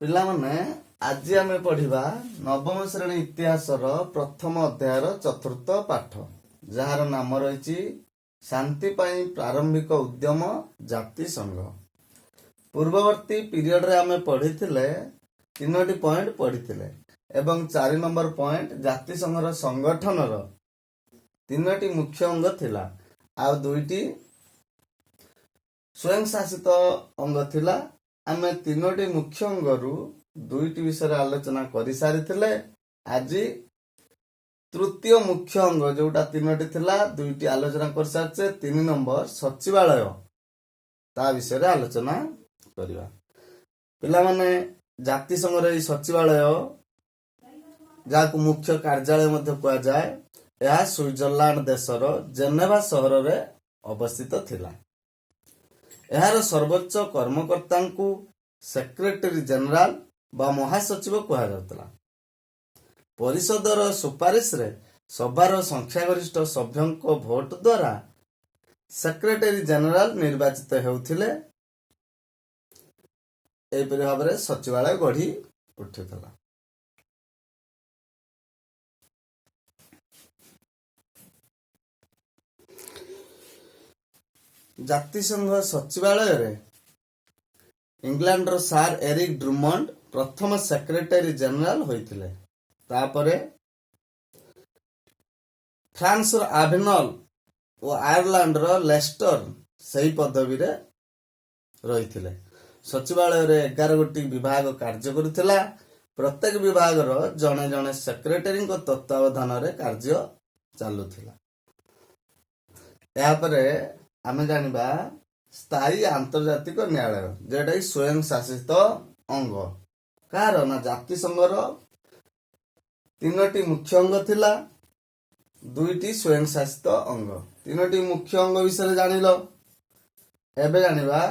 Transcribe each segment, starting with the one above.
ପିଲାମାନେ ଆଜି ଆମେ ପଢିବା ନବମ ଶ୍ରେଣୀ ଇତିହାସର ପ୍ରଥମ ଅଧ୍ୟାୟର ଚତୁର୍ଥ ପାଠ, ଯାହାର ନାମ ରହିଛି ଶାନ୍ତି ପାଇଁ ପ୍ରାରମ୍ଭିକ ଉଦ୍ୟମ ଜାତିସଂଘ। ପୂର୍ବବର୍ତ୍ତୀ ପିରିୟଡରେ ଆମେ ପଢିଥିଲେ 3ଟି ପଏଣ୍ଟ ପଢିଥିଲେ ଏବଂ 4 ନମ୍ବର ପଏଣ୍ଟ ଜାତିସଂଘର ସଂଗଠନର 3ଟି ମୁଖ୍ୟ ଅଙ୍ଗ ଥିଲା, ଆଉ 2ଟି ସ୍ୱୟଂଶାସିତ ଅଙ୍ଗ ଥିଲା। ଆମେ 3ଟି ମୁଖ୍ୟ ଅଙ୍ଗରୁ 2ଟି ବିଷୟରେ ଆଲୋଚନା କରିସାରିଥିଲେ। ଆଜି ତୃତୀୟ ମୁଖ୍ୟ ଅଙ୍ଗ ଯୋଉଟା 3ଟି ଥିଲା 2ଟି ଆଲୋଚନା କରିସାରିଛେ। 3 ନମ୍ବର ସଚିବାଳୟ, ତା ବିଷୟରେ ଆଲୋଚନା କରିବା। ପିଲାମାନେ ଜାତିସଂଘର ଏହି ସଚିବାଳୟ, ଯାହାକୁ ମୁଖ୍ୟ କାର୍ଯ୍ୟାଳୟ ମଧ୍ୟ କୁହାଯାଏ, ଏହା ସୁଇଜରଲ୍ୟାଣ୍ଡ ଦେଶର ଜେନେଭା ସହରରେ ଅବସ୍ଥିତ ଥିଲା। ଏହାର ସର୍ବୋଚ୍ଚ କର୍ମକର୍ତ୍ତାଙ୍କୁ ସେକ୍ରେଟାରୀ ଜେନେରାଲ ବା ମହାସଚିବ କୁହାଯାଉଥିଲା। ପରିଷଦର ସୁପାରିଶରେ ସଭାର ସଂଖ୍ୟାଗରିଷ୍ଠ ସଭ୍ୟଙ୍କ ଭୋଟ ଦ୍ୱାରା ସେକ୍ରେଟାରୀ ଜେନେରାଲ ନିର୍ବାଚିତ ହେଉଥିଲେ। ଏହିପରି ଭାବରେ ସଚିବାଳୟ ଗଢି ଉଠୁଥିଲା। ଜାତିସଂଘ ସଚିବାଳୟରେ ଇଂଲଣ୍ଡର ସାର୍ ଏରିକ୍ ଡ୍ରୁମଣ୍ଡ ପ୍ରଥମ ସେକ୍ରେଟାରୀ ଜେନେରାଲ ହୋଇଥିଲେ। ତାପରେ ଫ୍ରାନ୍ସର ଆଭେନଲ ଓ ଆୟର୍ଲାଣ୍ଡର ଲେଷ୍ଟର ସେହି ପଦବୀରେ ରହିଥିଲେ। ସଚିବାଳୟରେ 11ଗୋଟି ବିଭାଗ କାର୍ଯ୍ୟ କରୁଥିଲା। ପ୍ରତ୍ୟେକ ବିଭାଗର ଜଣେ ଜଣେ ସେକ୍ରେଟାରୀଙ୍କ ତତ୍ତ୍ୱାବଧାନରେ କାର୍ଯ୍ୟ ଚାଲୁଥିଲା। ଏହାପରେ ଆମେ ଜାଣିବା ସ୍ଥାୟୀ ଆନ୍ତର୍ଜାତିକ ନ୍ୟାୟାଳୟ, ଯେଉଁଟାକି ସ୍ୱୟଂ ଶାସିତ ଅଙ୍ଗ। କାହାର ନା ଜାତିସଂଘର 3ଟି ମୁଖ୍ୟ ଅଙ୍ଗ ଥିଲା, 2ଟି ସ୍ୱୟଂ ଶାସିତ ଅଙ୍ଗ। 3ଟି ମୁଖ୍ୟ ଅଙ୍ଗ ବିଷୟରେ ଜାଣିଲ। ଏବେ ଜାଣିବା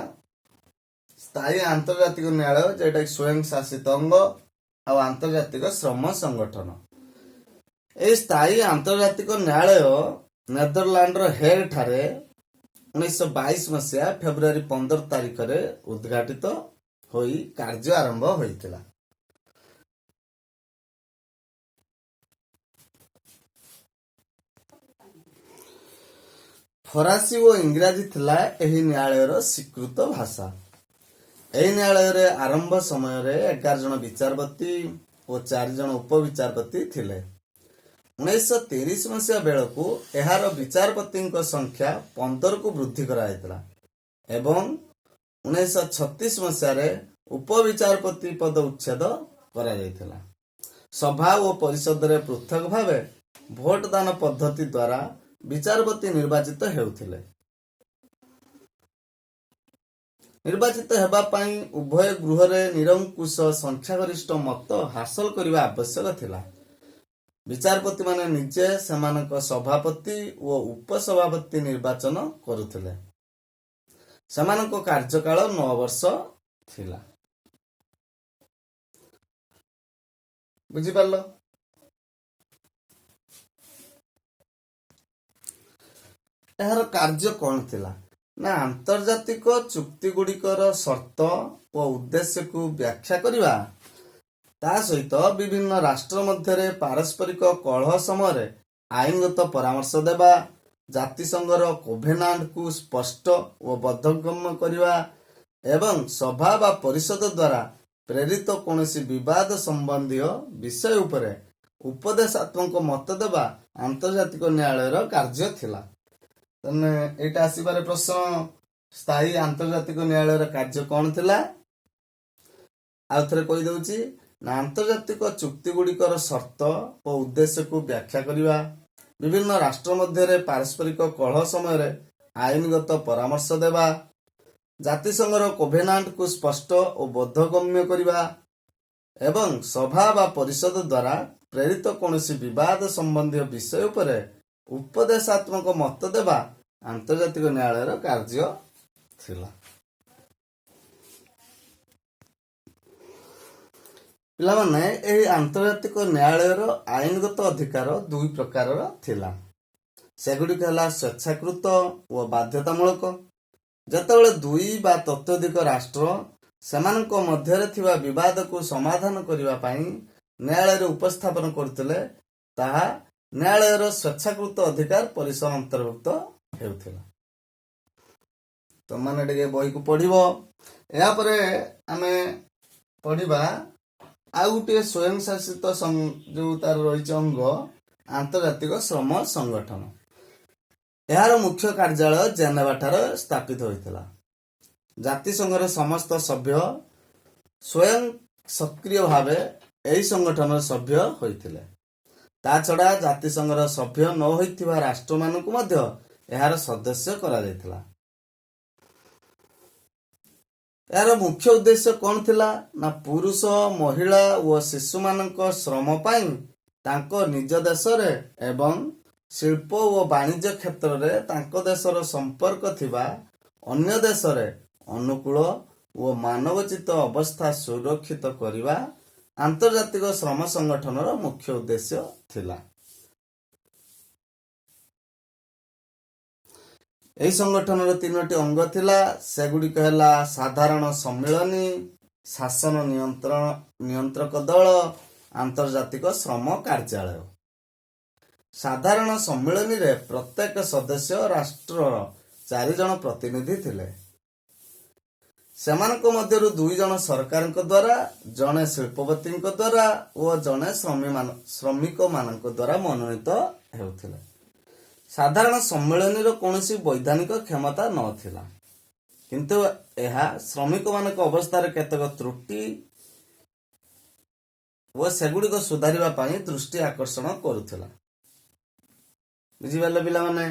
ସ୍ଥାୟୀ ଆନ୍ତର୍ଜାତିକ ନ୍ୟାୟାଳୟ, ଯେଉଁଟାକି ସ୍ୱୟଂ ଶାସିତ ଅଙ୍ଗ, ଆଉ ଆନ୍ତର୍ଜାତିକ ଶ୍ରମ ସଂଗଠନ। ଏହି ସ୍ଥାୟୀ ଆନ୍ତର୍ଜାତିକ ନ୍ୟାୟାଳୟ ନେଦରଲ୍ୟାଣ୍ଡର ହେଗ୍ ଠାରେ 1922 ମସିହା ଫେବୃଆରୀ 15 ତାରିଖରେ ଉଦ୍ଘାଟିତ ହୋଇ କାର୍ଯ୍ୟ ଆରମ୍ଭ ହୋଇଥିଲା। ଫରାସୀ ଓ ଇଂରାଜୀ ଥିଲା ଏହି ନ୍ୟାୟାଳୟର ସ୍ୱୀକୃତ ଭାଷା। ଏହି ନ୍ୟାୟାଳୟରେ ଆରମ୍ଭ ସମୟରେ 11 ଜଣ ବିଚାରପତି ଓ 4 ଜଣ ଉପବିଚାରପତି ଥିଲେ। 1930 ମସିହା ବେଳକୁ ଏହାର ବିଚାରପତିଙ୍କ ସଂଖ୍ୟା 15କୁ ବୃଦ୍ଧି କରାଯାଇଥିଲା ଏବଂ 1936 ମସିହାରେ ଉପବିଚାରପତି ପଦ ଉଚ୍ଛେଦ କରାଯାଇଥିଲା। ସଭା ଓ ପରିଷଦରେ ପୃଥକ ଭାବେ ଭୋଟ ଦାନ ପଦ୍ଧତି ଦ୍ୱାରା ବିଚାରପତି ନିର୍ବାଚିତ ହେଉଥିଲେ। ନିର୍ବାଚିତ ହେବା ପାଇଁ ଉଭୟ ଗୃହରେ ନିରଙ୍କୁଶ ସଂଖ୍ୟାଗରିଷ୍ଠ ମତ ହାସଲ କରିବା ଆବଶ୍ୟକ ଥିଲା। ବିଚାରପତିମାନେ ନିଜେ ସେମାନଙ୍କ ସଭାପତି ଓ ଉପସଭାପତି ନିର୍ବାଚନ କରୁଥିଲେ। ସେମାନଙ୍କ କାର୍ଯ୍ୟକାଳ 9 ବର୍ଷ ଥିଲା। ବୁଝିପାରିଲ? ଏହାର କାର୍ଯ୍ୟ କଣ ଥିଲା ନା ଆନ୍ତର୍ଜାତିକ ଚୁକ୍ତିଗୁଡ଼ିକର ସର୍ତ୍ତ ଓ ଉଦ୍ଦେଶ୍ୟକୁ ବ୍ୟାଖ୍ୟା କରିବା, ତା ସହିତ ବିଭିନ୍ନ ରାଷ୍ଟ୍ର ମଧ୍ୟରେ ପାରସ୍ପରିକ କଳହ ସମୟରେ ଆଇନଗତ ପରାମର୍ଶ ଦେବା, ଜାତିସଂଘର କୋଭେନାଣ୍ଟକୁ ସ୍ପଷ୍ଟ ଓ ବୋଧଗମ୍ୟ କରିବା ଏବଂ ସଭା ବା ପରିଷଦ ଦ୍ୱାରା ପ୍ରେରିତ କୌଣସି ବିବାଦ ସମ୍ବନ୍ଧୀୟ ବିଷୟ ଉପରେ ଉପଦେଶାତ୍ମକ ମତ ଦେବା ଆନ୍ତର୍ଜାତିକ ନ୍ୟାୟାଳୟର କାର୍ଯ୍ୟ ଥିଲା। ତାହେଲେ ଏଇଟା ଆସିବାରେ ପ୍ରଶ୍ନ, ସ୍ଥାୟୀ ଆନ୍ତର୍ଜାତିକ ନ୍ୟାୟାଳୟର କାର୍ଯ୍ୟ କଣ ଥିଲା? ଆଉ ଥରେ କହିଦେଉଛି ନା ଆନ୍ତର୍ଜାତିକ ଚୁକ୍ତିଗୁଡ଼ିକର ସର୍ତ୍ତ ଓ ଉଦ୍ଦେଶ୍ୟକୁ ବ୍ୟାଖ୍ୟା କରିବା, ବିଭିନ୍ନ ରାଷ୍ଟ୍ର ମଧ୍ୟରେ ପାରସ୍ପରିକ କଳହ ସମୟରେ ଆଇନଗତ ପରାମର୍ଶ ଦେବା, ଜାତିସଂଘର କୋଭେନାଣ୍ଟକୁ ସ୍ପଷ୍ଟ ଓ ବୋଧଗମ୍ୟ କରିବା ଏବଂ ସଭା ବା ପରିଷଦ ଦ୍ୱାରା ପ୍ରେରିତ କୌଣସି ବିବାଦ ସମ୍ବନ୍ଧୀୟ ବିଷୟ ଉପରେ ଉପଦେଶାତ୍ମକ ମତ ଦେବା ଆନ୍ତର୍ଜାତିକ ନ୍ୟାୟାଳୟର କାର୍ଯ୍ୟ ଥିଲା। ପିଲାମାନେ ଏହି ଆନ୍ତର୍ଜାତିକ ନ୍ୟାୟାଳୟର ଆଇନଗତ ଅଧିକାର 2 ପ୍ରକାରର ଥିଲା। ସେଗୁଡ଼ିକ ହେଲା ସ୍ୱେଚ୍ଛାକୃତ ଓ ବାଧ୍ୟତାମୂଳକ। ଯେତେବେଳେ 2 ବା ତତୋଧିକ ରାଷ୍ଟ୍ର ସେମାନଙ୍କ ମଧ୍ୟରେ ଥିବା ବିବାଦକୁ ସମାଧାନ କରିବା ପାଇଁ ନ୍ୟାୟାଳୟରେ ଉପସ୍ଥାପନ କରୁଥିଲେ, ତାହା ନ୍ୟାୟାଳୟର ସ୍ୱେଚ୍ଛାକୃତ ଅଧିକାର ପରିସର ଅନ୍ତର୍ଭୁକ୍ତ ହେଉଥିଲା। ତମାନେ ଟିକେ ବହିକୁ ପଢିବ। ଏହାପରେ ଆମେ ପଢିବା ଆଉ ଗୋଟିଏ ସ୍ୱୟଂଶାସିତ ଯୋଉ ତାର ରହିଛି ଅଙ୍ଗ ଆନ୍ତର୍ଜାତିକ ଶ୍ରମ ସଂଗଠନ। ଏହାର ମୁଖ୍ୟ କାର୍ଯ୍ୟାଳୟ ଜେନେଭା ଠାରେ ସ୍ଥାପିତ ହୋଇଥିଲା। ଜାତିସଂଘର ସମସ୍ତ ସଭ୍ୟ ସ୍ୱୟଂ ସକ୍ରିୟ ଭାବେ ଏହି ସଂଗଠନର ସଭ୍ୟ ହୋଇଥିଲେ। ତା ଛଡା ଜାତିସଂଘର ସଭ୍ୟ ନ ହୋଇଥିବା ରାଷ୍ଟ୍ରମାନଙ୍କୁ ମଧ୍ୟ ଏହାର ସଦସ୍ୟ କରାଯାଇଥିଲା। ଏହାର ମୁଖ୍ୟ ଉଦ୍ଦେଶ୍ୟ କଣ ଥିଲା ନା ପୁରୁଷ, ମହିଳା ଓ ଶିଶୁମାନଙ୍କ ଶ୍ରମ ପାଇଁ ତାଙ୍କ ନିଜ ଦେଶରେ ଏବଂ ଶିଳ୍ପ ଓ ବାଣିଜ୍ୟ କ୍ଷେତ୍ରରେ ତାଙ୍କ ଦେଶର ସମ୍ପର୍କ ଥିବା ଅନ୍ୟ ଦେଶରେ ଅନୁକୂଳ ଓ ମାନବୋଚିତ ଅବସ୍ଥା ସୁରକ୍ଷିତ କରିବା ଆନ୍ତର୍ଜାତିକ ଶ୍ରମ ସଂଗଠନର ମୁଖ୍ୟ ଉଦ୍ଦେଶ୍ୟ ଥିଲା। ଏହି ସଂଗଠନର 3ଟି ଅଙ୍ଗ ଥିଲା। ସେଗୁଡ଼ିକ ହେଲା ସାଧାରଣ ସମ୍ମିଳନୀ, ଶାସନ ନିୟନ୍ତ୍ରକ ଦଳ, ଆନ୍ତର୍ଜାତିକ ଶ୍ରମ କାର୍ଯ୍ୟାଳୟ। ସାଧାରଣ ସମ୍ମିଳନୀରେ ପ୍ରତ୍ୟେକ ସଦସ୍ୟ ରାଷ୍ଟ୍ରର 4 ଜଣ ପ୍ରତିନିଧି ଥିଲେ। ସେମାନଙ୍କ ମଧ୍ୟରୁ 2 ଜଣ ସରକାରଙ୍କ ଦ୍ୱାରା, ଜଣେ ଶିଳ୍ପପତିଙ୍କ ଦ୍ୱାରା ଓ ଜଣେ ଶ୍ରମିକମାନଙ୍କ ଦ୍ୱାରା ମନୋନୀତ ହେଉଥିଲେ। ସାଧାରଣ ସମ୍ମିଳନୀର କୌଣସି ବୈଧାନିକ କ୍ଷମତା ନଥିଲା, କିନ୍ତୁ ଏହା ଶ୍ରମିକମାନଙ୍କ ଅବସ୍ଥାରେ କେତେକ ତ୍ରୁଟି ଓ ସେଗୁଡ଼ିକ ସୁଧାରିବା ପାଇଁ ଦୃଷ୍ଟି ଆକର୍ଷଣ କରୁଥିଲା। ବୁଝିପାରିଲେ ପିଲାମାନେ?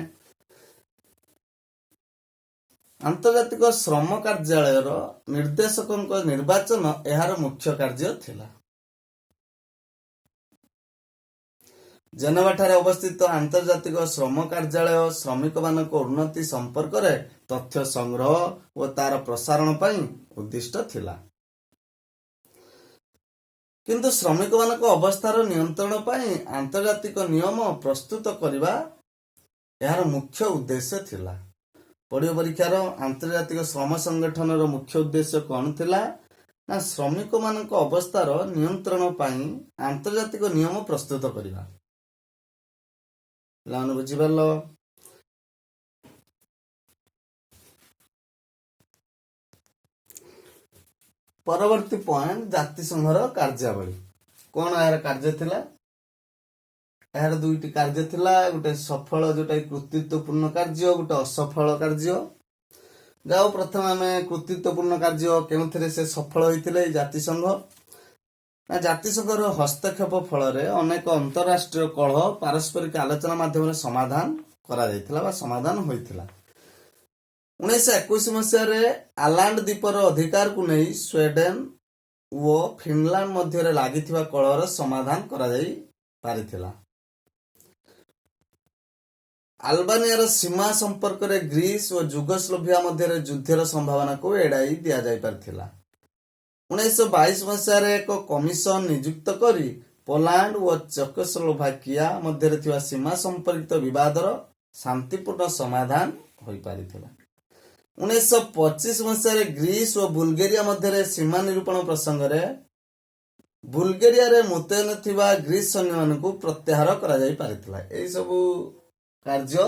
ଆନ୍ତର୍ଜାତିକ ଶ୍ରମ କାର୍ଯ୍ୟାଳୟର ନିର୍ଦ୍ଦେଶକଙ୍କ ନିର୍ବାଚନ ଏହାର ମୁଖ୍ୟ କାର୍ଯ୍ୟ ଥିଲା। ଜେନେଭାଠାରେ ଅବସ୍ଥିତ ଆନ୍ତର୍ଜାତିକ ଶ୍ରମ କାର୍ଯ୍ୟାଳୟ ଶ୍ରମିକମାନଙ୍କ ଉନ୍ନତି ସମ୍ପର୍କରେ ତଥ୍ୟ ସଂଗ୍ରହ ଓ ତାର ପ୍ରସାରଣ ପାଇଁ ଉଦ୍ଦିଷ୍ଟ ଥିଲା। କିନ୍ତୁ ଶ୍ରମିକମାନଙ୍କ ଅବସ୍ଥାର ନିୟନ୍ତ୍ରଣ ପାଇଁ ଆନ୍ତର୍ଜାତିକ ନିୟମ ପ୍ରସ୍ତୁତ କରିବା ଏହାର ମୁଖ୍ୟ ଉଦ୍ଦେଶ୍ୟ ଥିଲା। ପଡ଼ିବ ପରୀକ୍ଷାର ଆନ୍ତର୍ଜାତିକ ଶ୍ରମ ସଂଗଠନର ମୁଖ୍ୟ ଉଦ୍ଦେଶ୍ୟ କଣ ଥିଲା ନା ଶ୍ରମିକମାନଙ୍କ ଅବସ୍ଥାର ନିୟନ୍ତ୍ରଣ ପାଇଁ ଆନ୍ତର୍ଜାତିକ ନିୟମ ପ୍ରସ୍ତୁତ କରିବା। ପିଲାମାନେ ବୁଝିପାରିଲ? ପରବର୍ତ୍ତୀ ପଏଣ୍ଟ ଜାତିସଂଘର କାର୍ଯ୍ୟାବଳୀ। କଣ ଏହାର କାର୍ଯ୍ୟ ଥିଲା? ଏହାର 2ଟି କାର୍ଯ୍ୟ ଥିଲା। ଗୋଟେ ସଫଳ ଯୋଉଟା କୃତିତ୍ୱପୂର୍ଣ୍ଣ କାର୍ଯ୍ୟ, ଗୋଟେ ଅସଫଳ କାର୍ଯ୍ୟ। ଯାଉ ପ୍ରଥମେ ଆମେ କୃତିତ୍ୱପୂର୍ଣ୍ଣ କାର୍ଯ୍ୟ କେଉଁଥିରେ ସେ ସଫଳ ହୋଇଥିଲେ ଏହି ଜାତିସଂଘ ନା ଜାତିସଂଘର ହସ୍ତକ୍ଷେପ ଫଳରେ ଅନେକ ଅନ୍ତରାଷ୍ଟ୍ରୀୟ କଳହ ପାରସ୍ପରିକ ଆଲୋଚନା ମାଧ୍ୟମରେ ସମାଧାନ କରାଯାଇଥିଲା ବା ସମାଧାନ ହୋଇଥିଲା। 1921 ମସିହାରେ ଆଲାଣ୍ଡ ଦ୍ୱୀପର ଅଧିକାରକୁ ନେଇ ସ୍ୱିଡେନ ଓ ଫିନଲାଣ୍ଡ ମଧ୍ୟରେ ଲାଗିଥିବା କଳହର ସମାଧାନ କରାଯାଇ ପାରିଥିଲା। ଆଲବାନିଆର ସୀମା ସମ୍ପର୍କରେ ଗ୍ରୀସ ଓ ଯୁଗୋସ୍ଲୋଭିଆ ମଧ୍ୟରେ ଯୁଦ୍ଧର ସମ୍ଭାବନାକୁ ଏଡ଼ାଇ ଦିଆଯାଇ ପାରିଥିଲା। 1922 ମସିହାରେ ଏକ କମିଶନ ନିଯୁକ୍ତ କରି ପୋଲାଣ୍ଡ ଓ ଚେକୋସ୍ଲୋଭାକିଆ ମଧ୍ୟରେ ଥିବା ସୀମା ସମ୍ପର୍କିତ ବିବାଦର ଶାନ୍ତିପୂର୍ଣ୍ଣ ସମାଧାନ ହୋଇପାରିଥିଲା। 1925 ମସିହାରେ ଗ୍ରୀସ ଓ ବୁଲଗେରିଆ ମଧ୍ୟରେ ସୀମା ନିରୂପଣ ପ୍ରସଙ୍ଗରେ ବୁଲଗେରିଆରେ ମୁତୟନ ଥିବା ଗ୍ରୀସ ସୈନ୍ୟମାନଙ୍କୁ ପ୍ରତ୍ୟାହାର କରାଯାଇ ପାରିଥିଲା। ଏହି ସବୁ କାର୍ଯ୍ୟ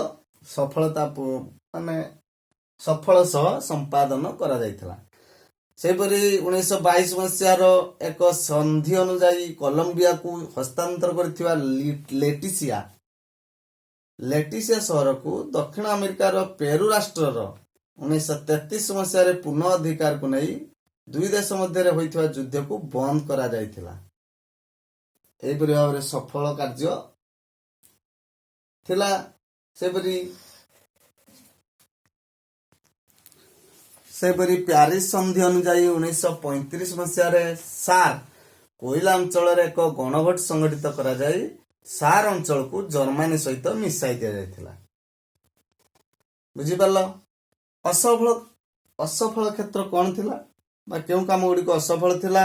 ସଫଳ ସହ ସମ୍ପାଦନ କରାଯାଇଥିଲା। ସେହିପରି 1922 ମସିହାର ଏକ ସନ୍ଧି ଅନୁଯାୟୀ କଲମ୍ବିଆକୁ ହସ୍ତାନ୍ତର କରିଥିବା ଲେଟିସିଆ ସହରକୁ ଦକ୍ଷିଣ ଆମେରିକାର ପେରୁ ରାଷ୍ଟ୍ରର 1933 ମସିହାରେ ପୁନଃ ଅଧିକାରକୁ ନେଇ 2 ଦେଶ ମଧ୍ୟରେ ହୋଇଥିବା ଯୁଦ୍ଧକୁ ବନ୍ଦ କରାଯାଇଥିଲା। ଏହିପରି ଭାବରେ ସଫଳ କାର୍ଯ୍ୟ ଥିଲା। ସେହିପରି ପ୍ୟାରିସ ସନ୍ଧି ଅନୁଯାୟୀ 1935 ମସିହାରେ ସାର୍ କୋଇଲା ଅଞ୍ଚଳରେ ଏକ ଗଣଭୋଟ ସଂଗଠିତ କରାଯାଇ ସାର୍ ଅଞ୍ଚଳକୁ ଜର୍ମାନୀ ସହିତ ମିଶାଇ ଦିଆଯାଇଥିଲା। ବୁଝିପାରିଲ? ଅସଫଳ କ୍ଷେତ୍ର କଣ ଥିଲା ବା କେଉଁ କାମ ଗୁଡ଼ିକ ଅସଫଳ ଥିଲା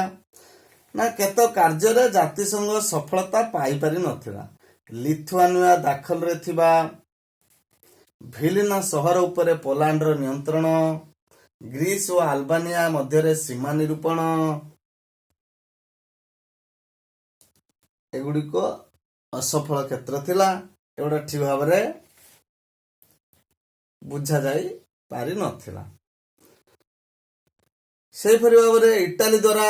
ନା କେତେକ କାର୍ଯ୍ୟରେ ଜାତିସଂଘ ସଫଳତା ପାଇପାରି ନଥିଲା। ଲିଥୁଆନିଆ ଦାଖଲରେ ଥିବା ଭିଲିନା ସହର ଉପରେ ପୋଲାଣ୍ଡର ନିୟନ୍ତ୍ରଣ, ଗ୍ରୀସ ଓ ଆଲବାନିଆ ମଧ୍ୟରେ ସୀମା ନିରୂପଣ, ଏଗୁଡିକ ଅସଫଳ କ୍ଷେତ୍ର ଥିଲା। ଏଗୁଡା ଠିକ ଭାବରେ ବୁଝାଯାଇ ପାରିନଥିଲା। ସେହିପରି ଭାବରେ ଇଟାଲୀ ଦ୍ୱାରା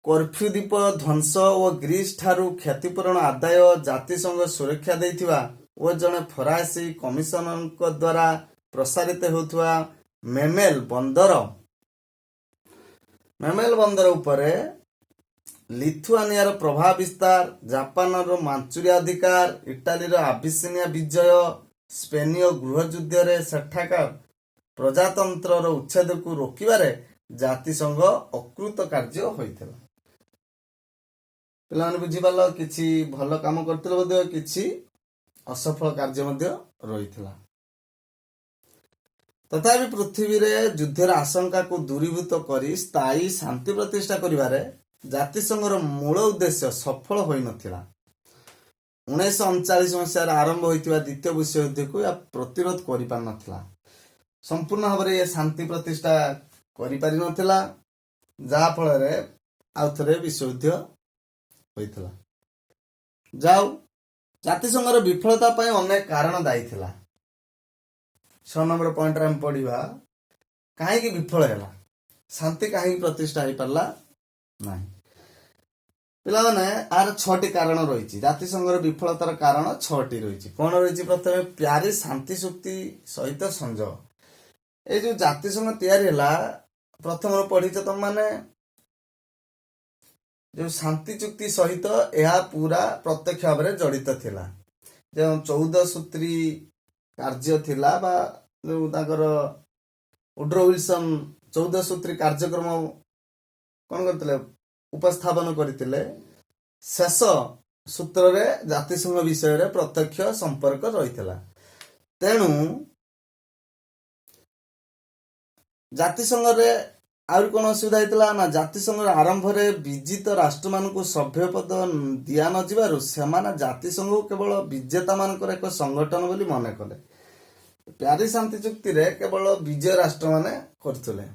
କର୍ଫ୍ୟୁ ଦ୍ୱୀପ ଧ୍ୱଂସ ଓ ଗ୍ରୀସ ଠାରୁ କ୍ଷତିପୂରଣ ଆଦାୟ ଜାତିସଂଘ ସୁରକ୍ଷା ଦେଇଥିବା ଓ ଜଣେ ଫରାସୀ କମିଶନରଙ୍କ ଦ୍ୱାରା ପ୍ରସାରିତ ହେଉଥିବା ମେମେଲ ବନ୍ଦର ଉପରେ ଲିଥୁଆନିଆର ପ୍ରଭାବ ବିସ୍ତାର, ଜାପାନର ମାଞ୍ଚୁରିଆ ଅଧିକାର, ଇଟାଲୀର ଆବିସିନିଆ ବିଜୟ, ସ୍ପେନୀୟ ଗୃହଯୁଦ୍ଧରେ ସେଠାକାର ପ୍ରଜାତନ୍ତ୍ରର ଉଚ୍ଛେଦକୁ ରୋକିବାରେ ଜାତିସଂଘ ଅକୃତ କାର୍ଯ୍ୟ ହୋଇଥିଲା। ପିଲାମାନେ ବୁଝିପାରିଲ, କିଛି ଭଲ କାମ କରିଥିଲେ ମଧ୍ୟ କିଛି ଅସଫଳ କାର୍ଯ୍ୟ ମଧ୍ୟ ରହିଥିଲା। ତଥାପି ପୃଥିବୀରେ ଯୁଦ୍ଧର ଆଶଙ୍କାକୁ ଦୂରୀଭୂତ କରି ସ୍ଥାୟୀ ଶାନ୍ତି ପ୍ରତିଷ୍ଠା କରିବାରେ ଜାତିସଂଘର ମୂଳ ଉଦ୍ଦେଶ୍ୟ ସଫଳ ହୋଇନଥିଲା। 1939 ମସିହାରେ ଆରମ୍ଭ ହୋଇଥିବା ଦ୍ୱିତୀୟ ବିଶ୍ୱଯୁଦ୍ଧକୁ ଏହା ପ୍ରତିରୋଧ କରିପାରିନଥିଲା। ସମ୍ପୂର୍ଣ୍ଣ ଭାବରେ ଏ ଶାନ୍ତି ପ୍ରତିଷ୍ଠା କରିପାରିନଥିଲା, ଯାହାଫଳରେ ଆଉ ଥରେ ବିଶ୍ୱଯୁଦ୍ଧ ହୋଇଥିଲା। ଯାଉ, ଜାତିସଂଘର ବିଫଳତା ପାଇଁ ଅନେକ କାରଣ ଦାୟୀ ଥିଲା। 6 ନମ୍ବର ପଏଣ୍ଟରେ ଆମେ ପଢିବା କାହିଁକି ବିଫଳ ହେଲା, ଶାନ୍ତି କାହିଁକି ପ୍ରତିଷ୍ଠା ହେଇପାରିଲା ନାହିଁ। ପିଲାମାନେ, ଆର 6ଟି କାରଣ ରହିଛି। ଜାତିସଂଘର ବିଫଳତାର କାରଣ 6ଟି ରହିଛି। କଣ ରହିଛି? ପ୍ରଥମେ ପ୍ୟାରିସ ଶାନ୍ତି ଚୁକ୍ତି ସହିତ ସଂଯୋଗ। ଏଇ ଯୋଉ ଜାତିସଂଘ ତିଆରି ହେଲା, ପ୍ରଥମରୁ ପଢିଛ ତମମାନେ, ଯୋଉ ଶାନ୍ତି ଚୁକ୍ତି ସହିତ ଏହା ପୁରା ପ୍ରତ୍ୟକ୍ଷ ଭାବରେ ଜଡିତ ଥିଲା। ଯେଉଁ 14 ସୂତ୍ରୀ କାର୍ଯ୍ୟ ଥିଲା ବା ଯୋଉ ତାଙ୍କର ଉଡ୍ରୋ ୱିଲସନ୍ 14 ସୂତ୍ରୀ କାର୍ଯ୍ୟକ୍ରମ କଣ କରିଥିଲେ, ଉପସ୍ଥାପନ କରିଥିଲେ। ଶେଷ ସୂତ୍ରରେ ଜାତିସଂଘ ବିଷୟରେ ପ୍ରତ୍ୟକ୍ଷ ସମ୍ପର୍କ ରହିଥିଲା। ତେଣୁ ଜାତିସଂଘରେ ଆହୁରି କଣ ଅସୁବିଧା ହେଇଥିଲା ନା, ଜାତିସଂଘର ଆରମ୍ଭରେ ବିଜିତ ରାଷ୍ଟ୍ରମାନଙ୍କୁ ସଭ୍ୟ ପଦ ଦିଆ ନ ଯିବାରୁ ସେମାନେ ଜାତିସଂଘକୁ କେବଳ ବିଜେତା ମାନଙ୍କର ଏକ ସଂଗଠନ ବୋଲି ମନେ କଲେ। ପ୍ୟାରିସ ଶାନ୍ତି ଚୁକ୍ତିରେ କେବଳ ବିଜୟ ରାଷ୍ଟ୍ରମାନେ କରୁଥିଲେ,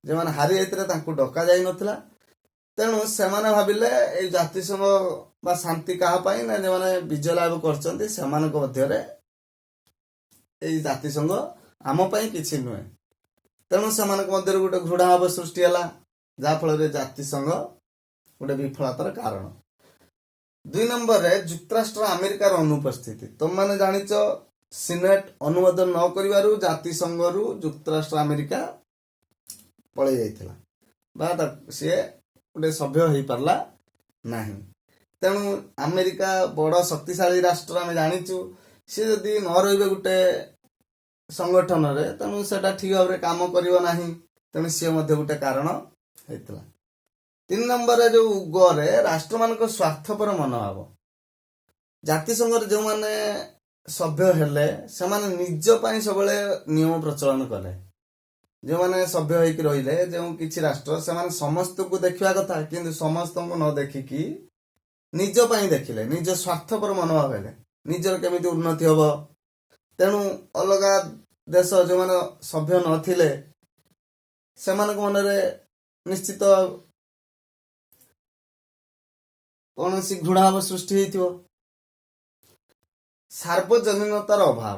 ଯେଉଁମାନେ ହାରି ଯାଇଥିଲେ ତାଙ୍କୁ ଡକା ଯାଇ ନଥିଲା। ତେଣୁ ସେମାନେ ଭାବିଲେ ଏଇ ଜାତିସଂଘ ବା ଶାନ୍ତି କାହା ପାଇଁ ନା, ଯେଉଁମାନେ ବିଜୟ ଲାଭ କରିଛନ୍ତି ସେମାନଙ୍କ ମଧ୍ୟରେ ଏଇ ଜାତିସଂଘ ଆମ ପାଇଁ କିଛି ନୁହେଁ। ତେଣୁ ସେମାନଙ୍କ ମଧ୍ୟରେ ଗୋଟେ ଘୃଣାଭାବ ସୃଷ୍ଟି ହେଲା, ଯାହାଫଳରେ ଜାତିସଂଘ ଗୋଟେ ବିଫଳତାର କାରଣ। 2 ନମ୍ବରରେ ଯୁକ୍ତରାଷ୍ଟ୍ର ଆମେରିକାର ଅନୁପସ୍ଥିତି। ତମମାନେ ଜାଣିଛ, ସିନେଟ ଅନୁମୋଦନ ନ କରିବାରୁ ଜାତିସଂଘରୁ ଯୁକ୍ତରାଷ୍ଟ୍ର ଆମେରିକା ପଳେଇ ଯାଇଥିଲା ବା ସିଏ ଗୋଟେ ସଭ୍ୟ ହେଇପାରିଲା ନାହିଁ। ତେଣୁ ଆମେରିକା ବଡ ଶକ୍ତିଶାଳୀ ରାଷ୍ଟ୍ର, ଆମେ ଜାଣିଛୁ। ସିଏ ଯଦି ନ ରହିବେ ଗୋଟେ ସଂଗଠନରେ, ତେଣୁ ସେଟା ଠିକ ଭାବରେ କାମ କରିବ ନାହିଁ। ତେଣୁ ସିଏ ମଧ୍ୟ ଗୋଟେ କାରଣ ହେଇଥିଲା। 3 ନମ୍ବରରେ ଯୋଉ ଉଗରେ ରାଷ୍ଟ୍ରମାନଙ୍କ ସ୍ୱାର୍ଥପର ମନୋଭାବ। ଜାତିସଂଘରେ ଯେଉଁମାନେ ସଭ୍ୟ ହେଲେ ସେମାନେ ନିଜ ପାଇଁ ସବୁବେଳେ ନିୟମ ପ୍ରଚଳନ କଲେ। ଯେଉଁମାନେ ସଭ୍ୟ ହେଇକି ରହିଲେ, ଯେଉଁ କିଛି ରାଷ୍ଟ୍ର, ସେମାନେ ସମସ୍ତଙ୍କୁ ଦେଖିବା କଥା, କିନ୍ତୁ ସମସ୍ତଙ୍କୁ ନ ଦେଖିକି ନିଜ ପାଇଁ ଦେଖିଲେ, ନିଜ ସ୍ୱାର୍ଥପର ମନୋଭାବ ହେଲେ, ନିଜର କେମିତି ଉନ୍ନତି ହବ। ତେଣୁ ଅଲଗା ଦେଶ ଯେଉଁମାନେ ସଭ୍ୟ ନଥିଲେ ସେମାନଙ୍କ ମନରେ ନିଶ୍ଚିତ କୌଣସି ଘୃଣାଭାବ ସୃଷ୍ଟି ହେଇଥିବ। ସାର୍ବଜନୀନତାର ଅଭାବ,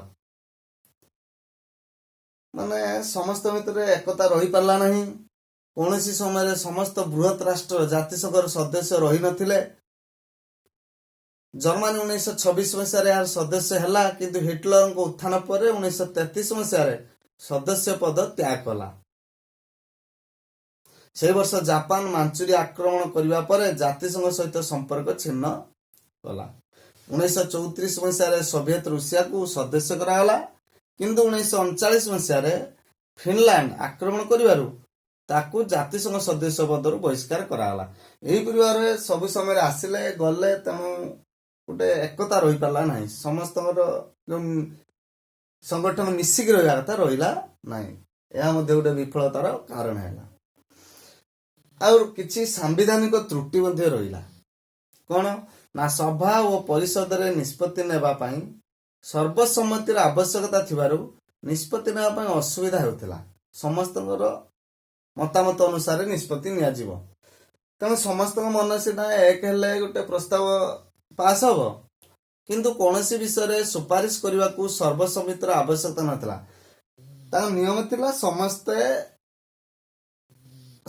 ମାନେ ସମସ୍ତ ଭିତରେ ଏକତା ରହିପାରିଲା ନାହିଁ। କୌଣସି ସମୟରେ ସମସ୍ତ ବୃହତ ରାଷ୍ଟ୍ର ଜାତିସଂଘର ସଦସ୍ୟ ରହିନଥିଲେ। ଜର୍ମାନୀ 1926 ମସିହାରେ ଏହାର ସଦସ୍ୟ ହେଲା, କିନ୍ତୁ ହିଟଲରଙ୍କ ଉତ୍ଥାନ ପରେ 1933 ମସିହାରେ ସଦସ୍ୟ ପଦ ତ୍ୟାଗ କଲା। ସେହି ବର୍ଷ ଜାପାନ ମାଞ୍ଚୁରିଆ ଆକ୍ରମଣ କରିବା ପରେ ଜାତିସଂଘ ସହିତ ସମ୍ପର୍କ ଛିନ୍ନ କଲା। 1934 ମସିହାରେ ସୋଭିଏତ ରୁଷିଆକୁ ସଦସ୍ୟ କରାଗଲା, କିନ୍ତୁ 1939 ମସିହାରେ ଫିନଲାଣ୍ଡ ଆକ୍ରମଣ କରିବାରୁ ତାକୁ ଜାତିସଂଘ ସଦସ୍ୟ ପଦରୁ ବହିଷ୍କାର କରାଗଲା। ଏହିପରି ଭାବରେ ସବୁ ସମୟରେ ଆସିଲେ ଗଲେ, ତେଣୁ ଗୋଟେ ଏକତା ରହିପାରିଲା ନାହିଁ। ସମସ୍ତଙ୍କର ଯୋଉ ସଂଗଠନ ମିଶିକି ରହିବା କଥା ରହିଲା ନାହିଁ। ଏହା ମଧ୍ୟ ଗୋଟେ ବିଫଳତାର କାରଣ ହେଲା। ଆଉ କିଛି ସାମ୍ବିଧାନିକ ତ୍ରୁଟି ମଧ୍ୟ ରହିଲା। କଣ ନା, ସଭା ଓ ପରିଷଦରେ ନିଷ୍ପତ୍ତି ନେବା ପାଇଁ ସର୍ବସମ୍ମତିର ଆବଶ୍ୟକତା ଥିବାରୁ ନିଷ୍ପତ୍ତି ନେବା ପାଇଁ ଅସୁବିଧା ହେଉଥିଲା। ସମସ୍ତଙ୍କର ମତାମତ ଅନୁସାରେ ନିଷ୍ପତ୍ତି ନିଆଯିବ। ତେଣୁ ସମସ୍ତଙ୍କ ମନ ସିନା ଏକ ହେଲେ ଗୋଟେ ପ୍ରସ୍ତାବ ପାସ୍ ହବ, କିନ୍ତୁ କୌଣସି ବିଷୟରେ ସୁପାରିଶ କରିବାକୁ ସର୍ବସମ୍ମତିର ଆବଶ୍ୟକତା ନଥିଲା। ତାଙ୍କ ନିୟମ ଥିଲା ସମସ୍ତେ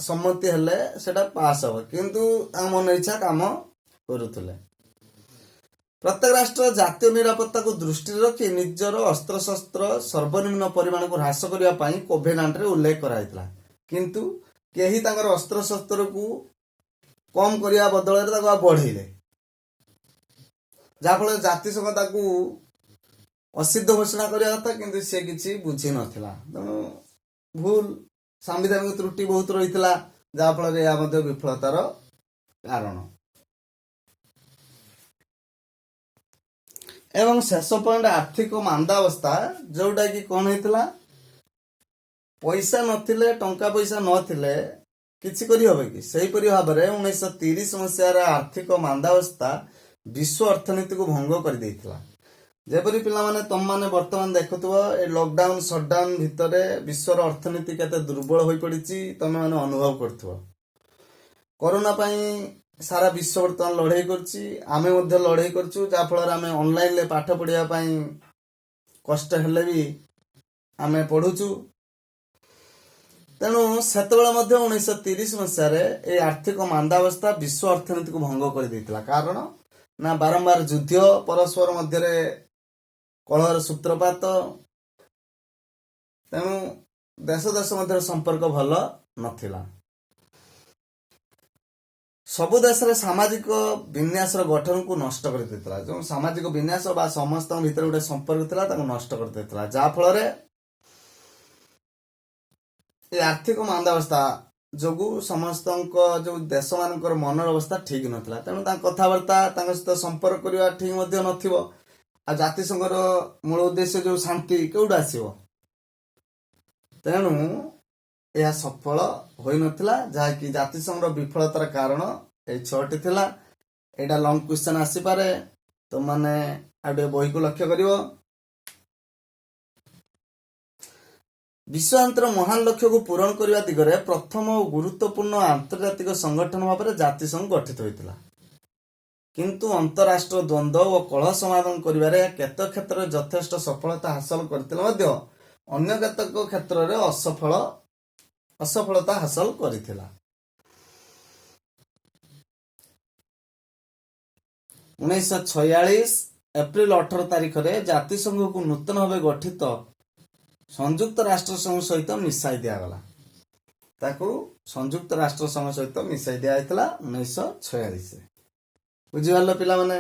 ସମ୍ମତି ହେଲେ ସେଟା ପାସ୍ ହବ, କିନ୍ତୁ ତାଙ୍କ ମନ ଇଚ୍ଛା କାମ କରୁଥିଲେ। ପ୍ରତ୍ୟେକ ରାଷ୍ଟ୍ର ଜାତୀୟ ନିରାପତ୍ତାକୁ ଦୃଷ୍ଟିରେ ରଖି ନିଜର ଅସ୍ତ୍ରଶସ୍ତ୍ର ସର୍ବନିମ୍ନ ପରିମାଣକୁ ହ୍ରାସ କରିବା ପାଇଁ କୋଭେନାଣ୍ଟରେ ଉଲ୍ଲେଖ କରାଯାଇଥିଲା, କିନ୍ତୁ କେହି ତାଙ୍କର ଅସ୍ତ୍ରଶସ୍ତ୍ରକୁ କମ୍ କରିବା ବଦଳରେ ତାକୁ ଆଉ ବଢେଇଲେ, ଯାହାଫଳରେ ଜାତିସଂଘ ତାକୁ ଅସିଦ୍ଧ ଘୋଷଣା କରିବା କଥା, କିନ୍ତୁ ସେ କିଛି ବୁଝି ନଥିଲା। ତେଣୁ ଭୁଲ ସାମ୍ବିଧାନିକ ତ୍ରୁଟି ବହୁତ ରହିଥିଲା, ଯାହାଫଳରେ ଏହା ମଧ୍ୟ ବିଫଳତାର କାରଣ। ଏବଂ ଶେଷ ପଏଣ୍ଟ ଆର୍ଥିକ ମାନ୍ଦାବସ୍ଥା, ଯୋଉଟା କି କଣ ହେଇଥିଲା, ପଇସା ନଥିଲେ, ଟଙ୍କା ପଇସା ନଥିଲେ କିଛି କରିହବ କି? ସେହିପରି ଭାବରେ 1930 ମସିହାର ଆର୍ଥିକ ମାନ୍ଦାବସ୍ଥା ବିଶ୍ୱ ଅର୍ଥନୀତିକୁ ଭଙ୍ଗ କରିଦେଇଥିଲା। ଯେପରି ପିଲାମାନେ ତମମାନେ ବର୍ତ୍ତମାନ ଦେଖୁଥିବ, ଏ ଲକଡାଉନ ସଟଡାଉନ ଭିତରେ ବିଶ୍ୱର ଅର୍ଥନୀତି କେତେ ଦୁର୍ବଳ ହୋଇପଡ଼ିଛି ତମେ ମାନେ ଅନୁଭବ କରୁଥିବ। କରୋନା ପାଇଁ ସାରା ବିଶ୍ୱ ବର୍ତ୍ତମାନ ଲଢେଇ କରୁଛି, ଆମେ ମଧ୍ୟ ଲଢେଇ କରୁଛୁ, ଯାହାଫଳରେ ଆମେ ଅନଲାଇନରେ ପାଠ ପଢିବା ପାଇଁ କଷ୍ଟ ହେଲେ ବି ଆମେ ପଢୁଛୁ। ତେଣୁ ସେତେବେଳେ ମଧ୍ୟ 1930 ମସିହାରେ এই ଆର୍ଥିକ ମାନ୍ଦାବସ୍ଥା ବିଶ୍ୱ ଅର୍ଥନୀତିକୁ ଭଙ୍ଗ କରିଦେଇଥିଲା। କାରଣ ନା ବାରମ୍ବାର ଯୁଦ୍ଧ, ପରସ୍ପର ମଧ୍ୟରେ କଳହର ସୂତ୍ରପାତ, ତେଣୁ ଦେଶ ଦେଶ ମଧ୍ୟରେ ସମ୍ପର୍କ ଭଲ ନଥିଲା। ସବୁ ଦେଶରେ ସାମାଜିକ ବିନ୍ୟାସର ଗଠନକୁ ନଷ୍ଟ କରିଦେଇଥିଲା। ଯେଉଁ ସାମାଜିକ ବିନ୍ୟାସ ବା ସମସ୍ତଙ୍କ ଭିତରେ ଗୋଟେ ସମ୍ପର୍କ ଥିଲା, ତାକୁ ନଷ୍ଟ କରିଦେଇଥିଲା, ଯାହାଫଳରେ ଏ ଆର୍ଥିକ ମାନ୍ଦାବସ୍ଥା ଯୋଗୁଁ ସମସ୍ତଙ୍କ ଯେଉଁ ଦେଶମାନଙ୍କର ମନର ଅବସ୍ଥା ଠିକ ନଥିଲା। ତେଣୁ ତାଙ୍କ କଥାବାର୍ତ୍ତା, ତାଙ୍କ ସହିତ ସମ୍ପର୍କ କରିବା ଠିକ ମଧ୍ୟ ନଥିବ। ଆଉ ଜାତିସଂଘର ମୂଳ ଉଦ୍ଦେଶ୍ୟ ଯେଉଁ ଶାନ୍ତି, କେଉଁଠୁ ଆସିବ? ତେଣୁ ଏହା ସଫଳ ହୋଇନଥିଲା, ଯାହାକି ଜାତିସଂଘର ବିଫଳତାର କାରଣ এই 6ଟି ଥିଲା। ଏଇଟା ଲଙ୍ଗ କ୍ୱେଶ୍ଚନ ଆସିପାରେ, ତୁମମାନେ ଆଉ ଟିକେ ବହିକୁ ଲକ୍ଷ୍ୟ କରିବ। ବିଶ୍ୱଶାନ୍ତିର ମହାନ ଲକ୍ଷ୍ୟକୁ ପୂରଣ କରିବା ଦିଗରେ ପ୍ରଥମ ଓ ଗୁରୁତ୍ୱପୂର୍ଣ୍ଣ ଆନ୍ତର୍ଜାତିକ ସଂଗଠନ ଭାବରେ ଜାତିସଂଘ ଗଠିତ ହୋଇଥିଲା, କିନ୍ତୁ ଅନ୍ତରାଷ୍ଟ୍ର ଦ୍ୱନ୍ଦ୍ୱ ଓ କଳହ ସମାଧାନ କରିବାରେ କେତେକ କ୍ଷେତ୍ରରେ ଯଥେଷ୍ଟ ସଫଳତା ହାସଲ କରିଥିଲେ ମଧ୍ୟ ଅନ୍ୟ କେତେକ କ୍ଷେତ୍ରରେ ଅସଫଳତା ହାସଲ କରିଥିଲା। 1946 ଏପ୍ରିଲ 18 ତାରିଖରେ ଜାତିସଂଘକୁ ନୂତନ ଭାବେ ଗଠିତ ସଂଯୁକ୍ତ ରାଷ୍ଟ୍ର ସଂଘ ସହିତ ମିଶାଇ ଦିଆଗଲା। ତାକୁ ସଂଯୁକ୍ତ ରାଷ୍ଟ୍ର ସଂଘ ସହିତ ମିଶାଇ ଦିଆଯାଇଥିଲା 1946। ବୁଝିପାରିଲ ପିଲାମାନେ?